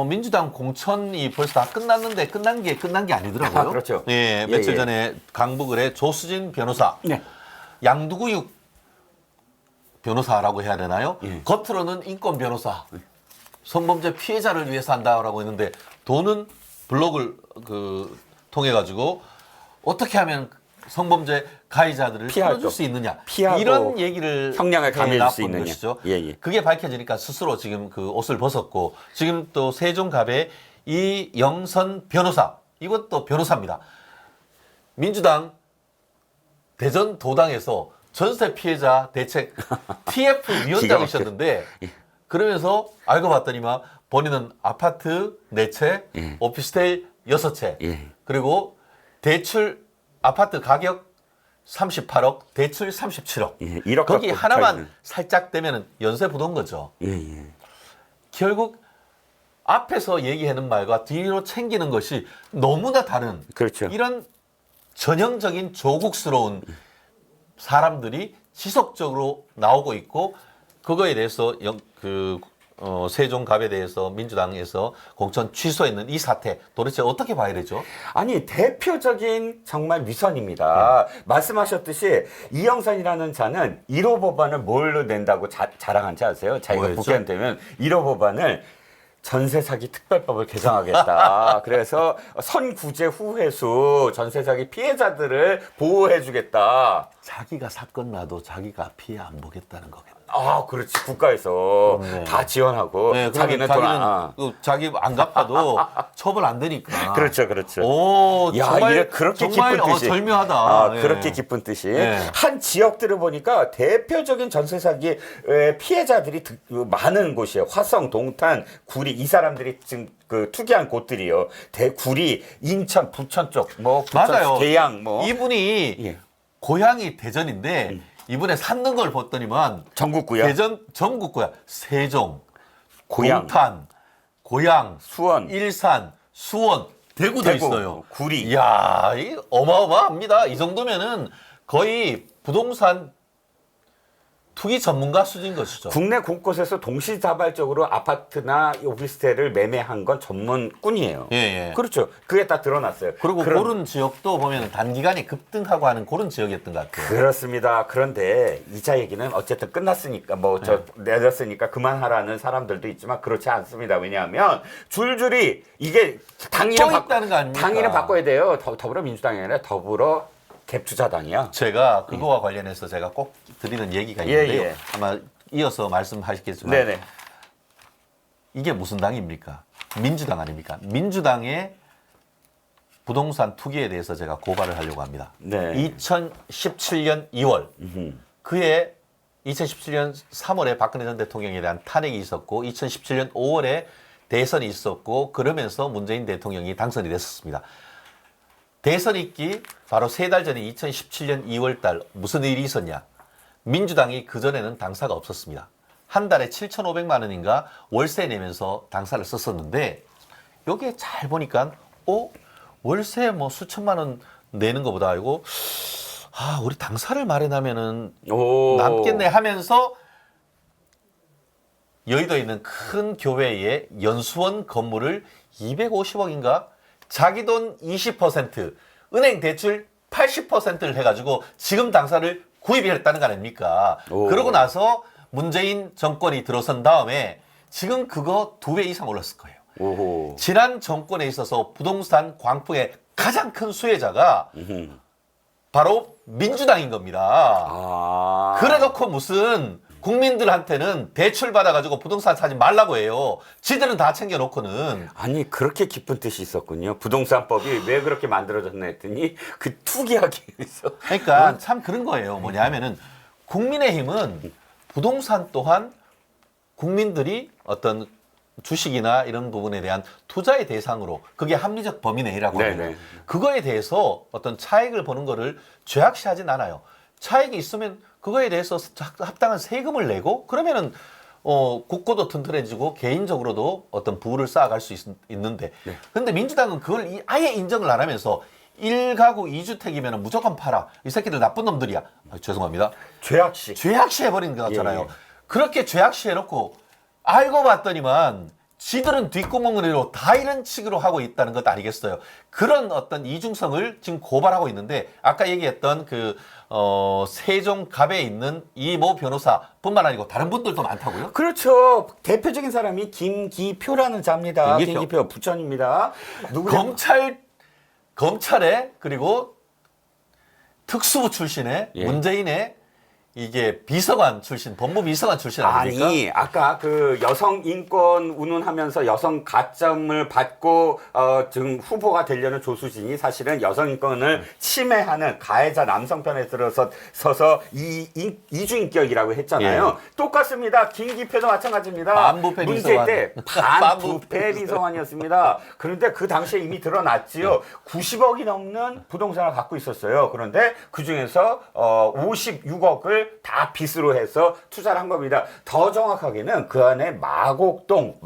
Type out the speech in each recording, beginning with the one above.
민주당 공천이 벌써 다 끝났는데 끝난 게 아니더라고요. 아, 그렇죠. 예, 며칠 전에 강북을의 조수진 변호사, 네. 양두구육 변호사라고 해야 되나요? 예. 겉으로는 인권 변호사, 성범죄 피해자를 위해서 한다라고 했는데 돈은 블로그를 통해 가지고 어떻게 하면 성범죄 가해자들을 풀어줄 수 있느냐 이런 얘기를 형량을 가해줄 수 있느냐 것이죠. 예. 그게 밝혀지니까 스스로 지금 그 옷을 벗었고 지금 또 세종갑의 이영선 변호사 이것도 변호사입니다. 민주당 대전 도당에서 전세 피해자 대책 TF 위원장이셨는데 그러면서 알고 봤더니만 본인은 아파트 4채, 오피스텔 6채 그리고 대출 아파트 가격 38억, 대출 37억. 1억 거기 하나만 살짝 되면 연쇄 부도인 거죠. 결국 앞에서 얘기하는 말과 뒤로 챙기는 것이 너무나 다른 그렇죠. 이런 전형적인 조국스러운 사람들이 지속적으로 나오고 있고 그거에 대해서 세종갑에 대해서 민주당에서 공천 취소했는 이 사태 도대체 어떻게 봐야 되죠? 아니 대표적인 정말 위선입니다. 말씀하셨듯이 이영선이라는 자는 1호 법안을 뭘로 낸다고 자랑한지 아세요? 자기가 뭐였죠? 국회의원 되면 1호 법안을 전세 사기 특별법을 개정하겠다. 그래서 선구제 후회수 전세 사기 피해자들을 보호해주겠다. 자기가 사건 나도 자기가 피해 안 보겠다는 거겠네. 아, 그렇지. 국가에서 네. 다 지원하고 네, 자기는 돈 자기 안 갚아도 처벌 안 되니까. 그렇죠, 그렇죠. 오, 야, 정말 이래 그렇게 정말 기쁜 뜻이. 절묘하다. 아, 예. 그렇게 기쁜 뜻이. 예. 한 지역들을 보니까 대표적인 전세 사기 피해자들이 많은 곳이에요. 화성, 동탄, 구리 이 사람들이 지금 투기한 곳들이요. 구리, 인천, 부천 쪽, 뭐 부천, 맞아요. 계양, 뭐 이분이 예. 고향이 대전인데 이분에 사는 걸 봤더니만 전국구요. 대전 전국구야. 세종, 고양, 동탄, 고양, 수원, 일산, 수원, 대구도 대구, 있어요. 구리. 이야, 이 어마어마합니다. 이 정도면은 거의 부동산 투기 전문가 수준인 것이죠. 국내 곳곳에서 동시다발적으로 아파트나 오피스텔을 매매한 건 전문꾼이에요. 예. 그렇죠. 그게 다 드러났어요. 그리고 그런 지역도 보면 단기간에 급등하고 하는 그런 지역이었던 것 같아요. 그렇습니다. 그런데 이자 얘기는 어쨌든 끝났으니까 내렸으니까 그만하라는 사람들도 있지만 그렇지 않습니다. 왜냐하면 줄줄이 이게 또 있다는 거 아닙니까? 당일은 바꿔야 돼요. 더불어민주당이 아니라 더불어 갭투자당이야. 제가 그거와 관련해서 제가 꼭 드리는 얘기가 있는데요. 예. 아마 이어서 말씀하시겠지만 네네. 이게 무슨 당입니까? 민주당 아닙니까? 민주당의 부동산 투기에 대해서 제가 고발을 하려고 합니다. 네. 2017년 2월 그해 2017년 3월에 박근혜 전 대통령에 대한 탄핵이 있었고 2017년 5월에 대선이 있었고 그러면서 문재인 대통령이 당선이 됐었습니다. 대선 있기 바로 3달 전에 2017년 2월 달 무슨 일이 있었냐? 민주당이 그전에는 당사가 없었습니다. 한 달에 7,500만 원인가 월세 내면서 당사를 썼었는데 여기에 잘 보니까 월세 뭐 수천만 원 내는 것보다 알고 우리 당사를 마련하면은 남겠네 하면서 여의도에 있는 큰 교회의 연수원 건물을 250억인가 자기 돈 20%, 은행 대출 80%를 해가지고 지금 당사를 구입했다는 거 아닙니까? 그러고 나서 문재인 정권이 들어선 다음에 지금 그거 2배 이상 올랐을 거예요. 오호. 지난 정권에 있어서 부동산 광풍의 가장 큰 수혜자가 바로 민주당인 겁니다. 그래놓고 무슨 국민들한테는 대출 받아가지고 부동산 사지 말라고 해요. 지들은 다 챙겨놓고는. 아니 그렇게 깊은 뜻이 있었군요. 부동산법이 왜 그렇게 만들어졌나 했더니 그 투기하기 위해서. 그러니까 참 그런 거예요. 뭐냐 하면은 국민의힘은 부동산 또한 국민들이 어떤 주식이나 이런 부분에 대한 투자의 대상으로 그게 합리적 범위 내라고 하거든요. 그거에 대해서 어떤 차익을 보는 거를 죄악시하진 않아요. 차익이 있으면 그거에 대해서 합당한 세금을 내고 그러면은 국고도 튼튼해지고 개인적으로도 어떤 부를 쌓아갈 수 있는데 근데 민주당은 그걸 아예 인정을 안 하면서 1가구 2주택이면 무조건 팔아. 이 새끼들 나쁜 놈들이야. 죄송합니다. 죄악시 해버린 것 같잖아요. 그렇게 죄악시 해놓고 알고 봤더니만 지들은 뒷구멍으로 다 이런 식으로 하고 있다는 것 아니겠어요? 그런 어떤 이중성을 지금 고발하고 있는데 아까 얘기했던 그 세종갑에 있는 이 모 변호사뿐만 아니고 다른 분들도 많다고요? 그렇죠. 대표적인 사람이 김기표라는 자입니다. 김기표 부천입니다. 누구냐? 검찰에 그리고 특수부 출신의 예. 문재인의 이게 비서관 출신, 법무비서관 출신 아닙니까? 아니, 아까 그 여성 인권 운운하면서 여성 가점을 받고 지금 후보가 되려는 조수진이 사실은 여성 인권을 침해하는 가해자 남성 편에 서서 이주인격이라고 했잖아요. 예. 똑같습니다. 김기표도 마찬가지입니다. 반부패 문제 비서관. 때 반부패 비서관이었습니다. 그런데 그 당시에 이미 드러났지요. 90억이 넘는 부동산을 갖고 있었어요. 그런데 그 중에서 56억을 다 빚으로 해서 투자를 한 겁니다. 더 정확하게는 그 안에 마곡동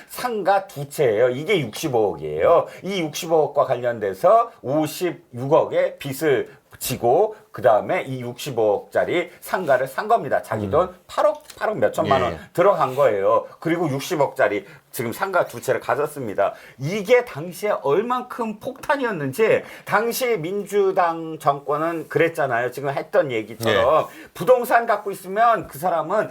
상가 두 채예요. 이게 65억이에요. 이 65억과 관련돼서 56억의 빚을 지고 그 다음에 이 65억짜리 상가를 산 겁니다. 자기 돈 8억 몇천만 원 들어간 거예요. 그리고 60억짜리 지금 상가 두 채를 가졌습니다. 이게 당시에 얼만큼 폭탄이었는지 당시 민주당 정권은 그랬잖아요. 지금 했던 얘기처럼 부동산 갖고 있으면 그 사람은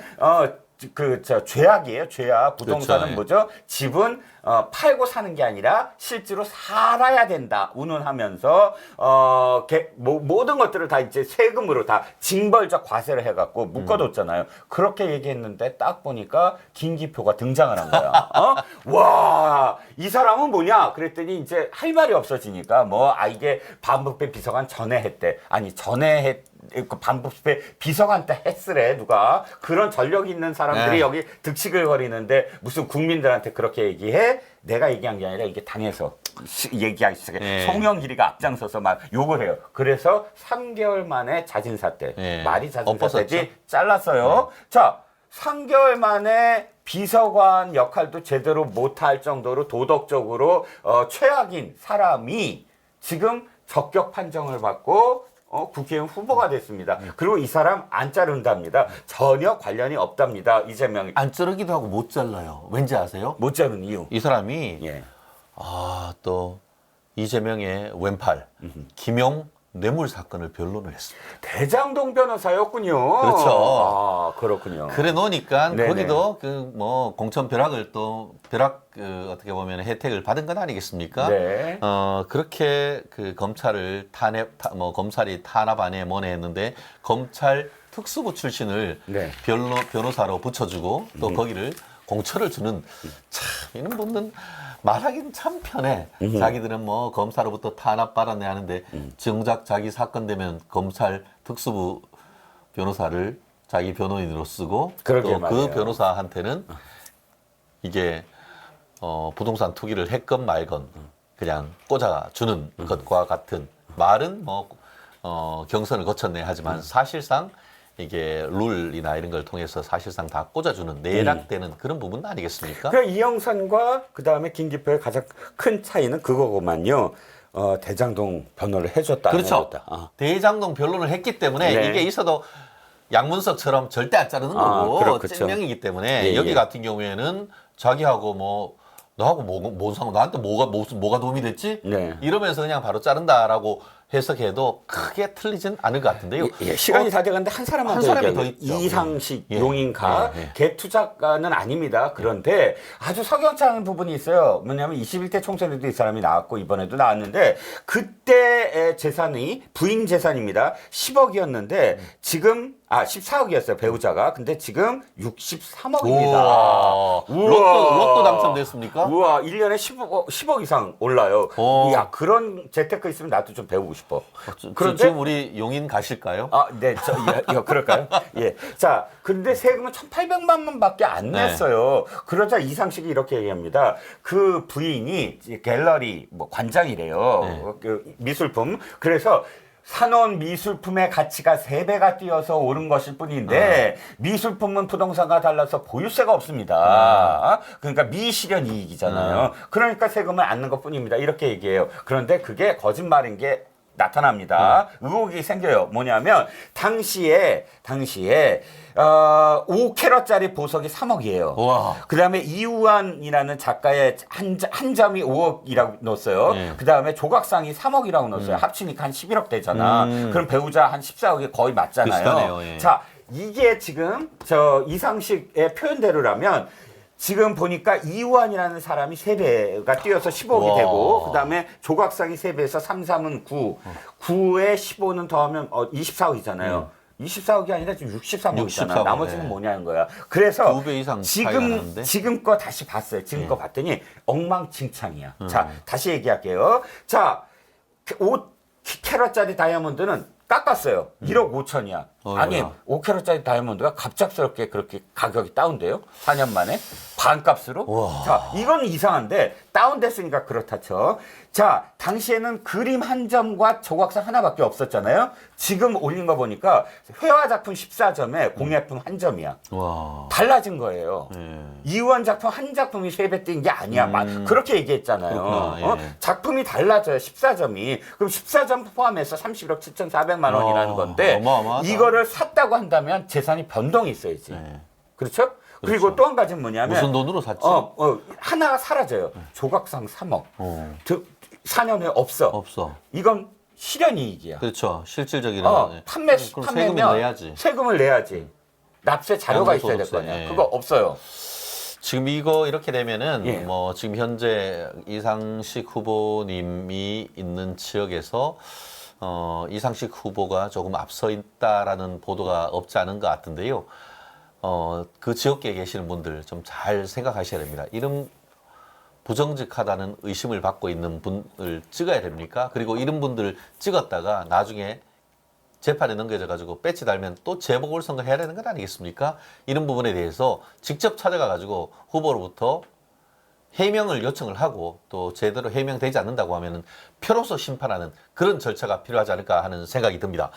죄악이에요. 죄악. 부동산은 그렇죠. 뭐죠? 집은 팔고 사는 게 아니라 실제로 살아야 된다. 운운하면서 모든 것들을 다 이제 세금으로 다 징벌적 과세를 해갖고 묶어뒀잖아요. 그렇게 얘기했는데 딱 보니까 김기표가 등장을 한 거야. 와, 이 사람은 뭐냐? 그랬더니 이제 할 말이 없어지니까 이게 반부패 비서관 전에 했대. 아니 반부패 비서관 때 했으래 누가. 그런 전력 있는 사람들이 여기 득식을 거리는데 무슨 국민들한테 그렇게 얘기해? 내가 얘기한 게 아니라 이게 당에서 얘기하기 시작해. 송영길이가 앞장서서 막 욕을 해요. 그래서 3개월 만에 자진사퇴. 말이 자진사퇴지 잘랐어요. 자, 3개월 만에 비서관 역할도 제대로 못할 정도로 도덕적으로 최악인 사람이 지금 적격 판정을 받고 국회의원 후보가 됐습니다. 그리고 이 사람 안 자른답니다. 전혀 관련이 없답니다. 이재명이. 안 자르기도 하고 못 잘라요. 왠지 아세요? 못 자른 이유. 이 사람이 예. 또 이재명의 왼팔 김용 뇌물 사건을 변론을 했습니다. 대장동 변호사였군요. 그렇죠. 그렇군요. 그래 놓으니까 네네. 거기도 공천 벼락을 어떻게 보면 혜택을 받은 건 아니겠습니까? 네. 그렇게 그 검찰을 검찰이 탄압 안에 뭐네 했는데 검찰 특수부 출신을 변호사로 붙여주고 또 거기를 공천을 주는 참 이런 분들은 말하기는 참 편해. 자기들은 검사로부터 탄압받았네 하는데 정작 자기 사건 되면 검찰 특수부 변호사를 자기 변호인으로 쓰고 또 그 변호사한테는 이게 부동산 투기를 했건 말건 그냥 꽂아주는 것과 같은 말은 경선을 거쳤네 하지만 사실상 이게 룰이나 이런 걸 통해서 사실상 다 꽂아주는 내락되는 그런 부분 아니겠습니까? 그러니까 이영선과 그 다음에 김기표의 가장 큰 차이는 그거구만요. 대장동 변호를 해줬다. 그렇죠. 해줬다. 대장동 변론을 했기 때문에 이게 있어도 양문석처럼 절대 안 자르는 거고 증명이기 때문에 여기 같은 경우에는 자기하고 너하고 뭔 상관? 나한테 뭐가 도움이 됐지? 이러면서 그냥 바로 자른다라고 해석해도 크게 틀리진 않을 것 같은데요. 시간이 다 돼가는데 한 사람이 더 있죠. 이상식 용인가 개투자가는 아닙니다. 그런데 아주 석연찮은 부분이 있어요. 뭐냐면 21대 총선에도 이 사람이 나왔고 이번에도 나왔는데 그때 재산이 부인 재산입니다. 10억이었는데 지금 14억이었어요, 배우자가. 근데 지금 63억입니다. 로또 당첨됐습니까? 우와, 1년에 10억 이상 올라요. 야, 그런 재테크 있으면 나도 좀 배우고 싶어. 그런데 지금 우리 용인 가실까요? 네, 그럴까요? 예. 자, 근데 세금은 1,800만 원밖에 안 냈어요. 그러자 이상식이 이렇게 얘기합니다. 그 부인이 갤러리 관장이래요. 그 미술품. 그래서 사놓은 미술품의 가치가 3배가 뛰어서 오른 것일 뿐인데 미술품은 부동산과 달라서 보유세가 없습니다. 그러니까 미실현 이익이잖아요. 그러니까 세금을 안 낸 것뿐입니다. 이렇게 얘기해요. 그런데 그게 거짓말인 게 나타납니다. 의혹이 생겨요. 뭐냐면 당시에 5캐럿짜리 보석이 3억이에요. 와. 그다음에 이우환이라는 작가의 한 점이 5억이라고 넣었어요. 예. 그다음에 조각상이 3억이라고 넣었어요. 합치니까 한 11억 되잖아. 그럼 배우자 한 14억이 거의 맞잖아요. 비슷하네요. 예. 자, 이게 지금 저 이상식의 표현대로라면 지금 보니까 이우환이라는 사람이 3배가 뛰어서 15억이 와. 되고 그다음에 조각상이 3배에서 3, 3은 9. 9에 15는 더하면 24억이잖아요. 24억이 아니라 지금 63억이잖아. 63억, 나머지는 네. 뭐냐는 거야. 그래서 2배 이상 차이가 나는데? 지금 거 다시 봤어요. 지금 거 봤더니 엉망진창이야. 자, 다시 얘기할게요. 자, 5캐럿짜리 다이아몬드는 깎았어요. 1억 5천이야. 아니, 뭐야. 5캐럿짜리 다이아몬드가 갑작스럽게 그렇게 가격이 다운돼요? 4년 만에? 반값으로? 우와. 자, 이건 이상한데 다운됐으니까 그렇다 쳐. 자, 당시에는 그림 한 점과 조각상 하나밖에 없었잖아요. 지금 올린 거 보니까 회화 작품 14점에 공예품 한 점이야. 와. 달라진 거예요. 예. 이우환 작품 한 작품이 3배 뛴 게 아니야. 그렇게 얘기했잖아요. 그렇구나, 예. 작품이 달라져요. 14점이. 그럼 14점 포함해서 31억 7,400만 원이라는 건데 어마어마하다. 이거를 샀다고 한다면 재산이 변동이 있어야지. 예. 그렇죠? 그리고 또 한 가지는 뭐냐면 무슨 돈으로 샀지? 하나가 사라져요. 조각상 3억. 4년 후에 없어. 없어. 이건 실현이익이야. 그렇죠. 실질적인 세금을 판매면 내야지. 세금을 내야지. 납세 자료가 있어야 될 거 양도소득세, 아니야. 예. 그거 없어요. 지금 이거 이렇게 되면은 예. 뭐 지금 현재 이상식 후보님이 있는 지역에서 이상식 후보가 조금 앞서 있다라는 보도가 없지 않은 것 같은데요. 그 지역계에 계시는 분들 좀 잘 생각하셔야 됩니다. 이런 부정직하다는 의심을 받고 있는 분을 찍어야 됩니까? 그리고 이런 분들 찍었다가 나중에 재판에 넘겨져 가지고 배치 달면 또 재보궐선거 해야 되는 것 아니겠습니까? 이런 부분에 대해서 직접 찾아가 가지고 후보로부터 해명을 요청을 하고 또 제대로 해명되지 않는다고 하면은 표로서 심판하는 그런 절차가 필요하지 않을까 하는 생각이 듭니다.